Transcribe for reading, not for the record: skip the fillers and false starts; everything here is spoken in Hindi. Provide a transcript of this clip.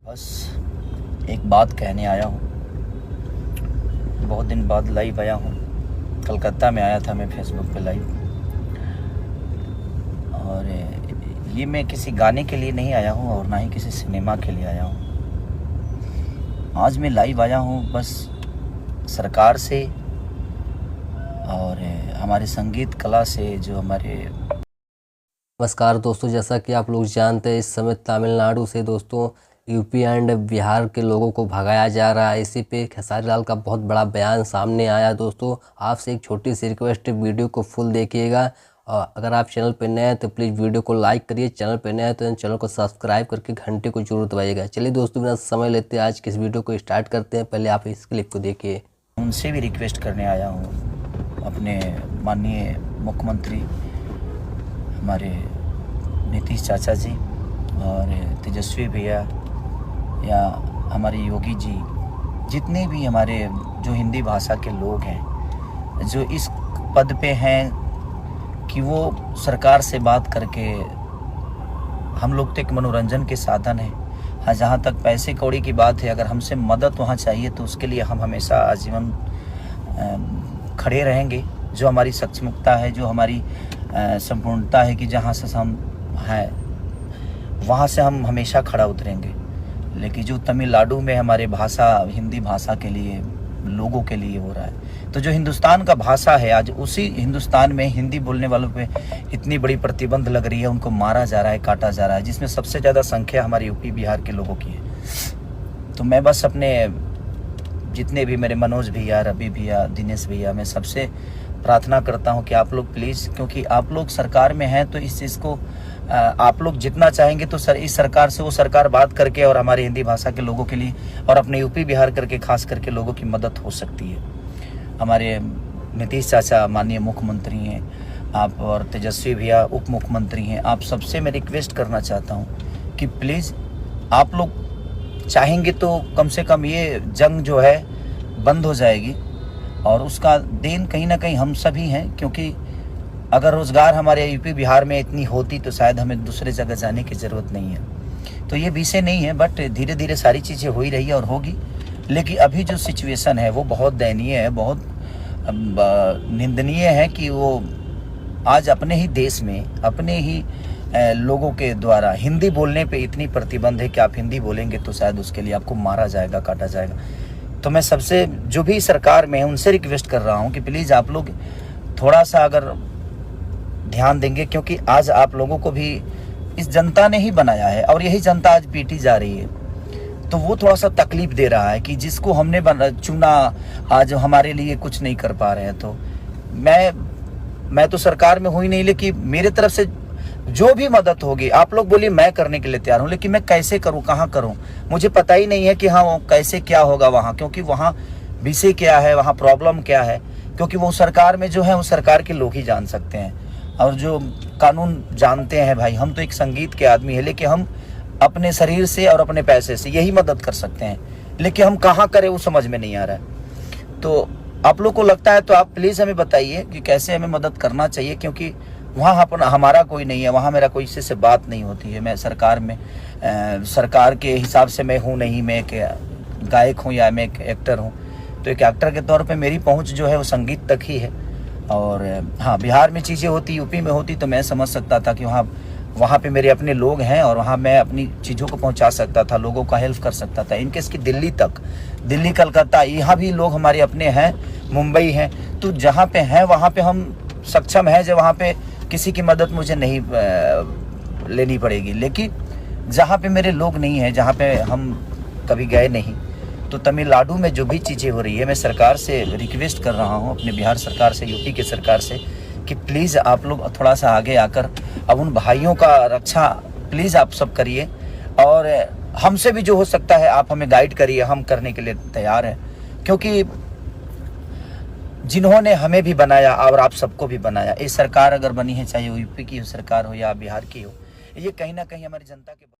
बस एक बात कहने आया हूँ। बहुत दिन बाद लाइव आया हूँ। कलकत्ता में आया था मैं फेसबुक पे लाइव, और ये मैं किसी गाने के लिए नहीं आया हूँ और ना ही किसी सिनेमा के लिए आया हूँ। आज मैं लाइव आया हूँ बस सरकार से और हमारे संगीत कला से, जो हमारे नमस्कार दोस्तों, जैसा कि आप लोग जानते हैं इस समय तमिलनाडु से दोस्तों यूपी एंड बिहार के लोगों को भगाया जा रहा है। इसी पे खेसारी लाल का बहुत बड़ा बयान सामने आया। दोस्तों आपसे एक छोटी सी रिक्वेस्ट है, वीडियो को फुल देखिएगा और अगर आप चैनल पर नए हैं तो प्लीज़ वीडियो को लाइक करिए, चैनल पर नए हैं तो चैनल को सब्सक्राइब करके घंटे को जरूर दबाइएगा। चलिए दोस्तों बिना समय लेते आज के इस वीडियो को स्टार्ट करते हैं। पहले आप इस क्लिप को देखिए। उनसे भी रिक्वेस्ट करने आया हूँ, अपने माननीय मुख्यमंत्री हमारे नीतीश चाचा जी और तेजस्वी भैया या हमारे योगी जी, जितने भी हमारे जो हिंदी भाषा के लोग हैं, जो इस पद पे हैं कि वो सरकार से बात करके, हम लोग तो एक मनोरंजन के साधन है। हाँ, जहाँ तक पैसे कौड़ी की बात है, अगर हमसे मदद वहाँ चाहिए तो उसके लिए हम हमेशा आजीवन खड़े रहेंगे। जो हमारी सक्षमता है, जो हमारी संपूर्णता है कि जहाँ से हम हैं वहाँ से हम हमेशा खड़ा उतरेंगे। लेकिन जो तमिलनाडु में हमारे भाषा, हिंदी भाषा के लिए, लोगों के लिए हो रहा है, तो जो हिंदुस्तान का भाषा है, आज उसी हिंदुस्तान में हिंदी बोलने वालों पे इतनी बड़ी प्रतिबंध लग रही है, उनको मारा जा रहा है, काटा जा रहा है, जिसमें सबसे ज़्यादा संख्या हमारे यूपी बिहार के लोगों की है। तो मैं बस अपने जितने भी मेरे मनोज भैया, रवि भैया, दिनेश भैया, मैं सबसे प्रार्थना करता हूं कि आप लोग प्लीज़, क्योंकि आप लोग सरकार में हैं, तो इस चीज़ को आप लोग जितना चाहेंगे तो इस सरकार से वो सरकार बात करके और हमारी हिंदी भाषा के लोगों के लिए और अपने यूपी बिहार करके खास करके लोगों की मदद हो सकती है। हमारे नीतीश चाचा माननीय मुख्यमंत्री हैं आप, और तेजस्वी भैया उप मुख्यमंत्री हैं। आप सबसे मैं रिक्वेस्ट करना चाहता हूँ कि प्लीज़ आप लोग चाहेंगे तो कम से कम ये जंग जो है बंद हो जाएगी, और उसका देन कहीं ना कहीं हम सभी हैं। क्योंकि अगर रोज़गार हमारे यूपी बिहार में इतनी होती तो शायद हमें दूसरे जगह जाने की ज़रूरत नहीं है। तो ये विषय नहीं है, बट धीरे धीरे सारी चीज़ें हो ही रही है और होगी। लेकिन अभी जो सिचुएशन है वो बहुत दयनीय है, बहुत निंदनीय है कि वो आज अपने ही देश में, अपने ही लोगों के द्वारा हिंदी बोलने पे इतनी प्रतिबंध है कि आप हिंदी बोलेंगे तो शायद उसके लिए आपको मारा जाएगा, काटा जाएगा। तो मैं सबसे, जो भी सरकार में है, उनसे रिक्वेस्ट कर रहा हूँ कि प्लीज़ आप लोग थोड़ा सा अगर ध्यान देंगे, क्योंकि आज आप लोगों को भी इस जनता ने ही बनाया है और यही जनता आज पीटी जा रही है। तो वो थोड़ा सा तकलीफ दे रहा है कि जिसको हमने चुना आज हमारे लिए कुछ नहीं कर पा रहे हैं। तो मैं तो सरकार में हुई नहीं, लेकिन मेरे तरफ से जो भी मदद होगी आप लोग बोलिए, मैं करने के लिए तैयार हूँ। लेकिन मैं कैसे करूँ, कहाँ करूँ, मुझे पता ही नहीं है कि हाँ कैसे क्या होगा वहाँ, क्योंकि वहाँ विषय क्या है, वहाँ प्रॉब्लम क्या है। क्योंकि वो सरकार में जो है वो सरकार के लोग ही जान सकते हैं, और जो कानून जानते हैं। भाई हम तो एक संगीत के आदमी है, लेकिन हम अपने शरीर से और अपने पैसे से यही मदद कर सकते हैं, लेकिन हम कहाँ करें वो समझ में नहीं आ रहा है। तो आप लोग को लगता है तो आप प्लीज़ हमें बताइए कि कैसे हमें मदद करना चाहिए, क्योंकि वहाँ हमारा कोई नहीं है, वहाँ मेरा कोई से बात नहीं होती है। मैं सरकार में सरकार के हिसाब से मैं हूँ नहीं, मैं एक गायक हूँ या मैं एक एक्टर हूँ। तो एक एक्टर के तौर पे मेरी पहुँच जो है वो संगीत तक ही है। और हाँ, बिहार में चीज़ें होती, यूपी में होती तो मैं समझ सकता था कि वहाँ पे मेरे अपने लोग हैं और वहाँ मैं अपनी चीज़ों को पहुँचा सकता था, लोगों का हेल्प कर सकता था। इनकेस की दिल्ली तक, दिल्ली कलकत्ता, यहाँ भी लोग हमारे अपने हैं, मुंबई हैं। तो जहाँ पे हैं वहाँ पे हम सक्षम हैं, जो वहाँ पे किसी की मदद मुझे नहीं लेनी पड़ेगी। लेकिन जहाँ पे मेरे लोग नहीं हैं, जहाँ पे हम कभी गए नहीं, तो तमिलनाडु में जो भी चीज़ें हो रही है, मैं सरकार से रिक्वेस्ट कर रहा हूँ, अपने बिहार सरकार से, यूपी के सरकार से, कि प्लीज़ आप लोग थोड़ा सा आगे आकर अब उन भाइयों का रक्षा प्लीज़ आप सब करिए, और हमसे भी जो हो सकता है आप हमें गाइड करिए, हम करने के लिए तैयार हैं। क्योंकि जिन्होंने हमें भी बनाया और आप सबको भी बनाया, ये सरकार अगर बनी है, चाहे यूपी की सरकार हो या बिहार की हो, ये कहीं ना कहीं हमारी जनता के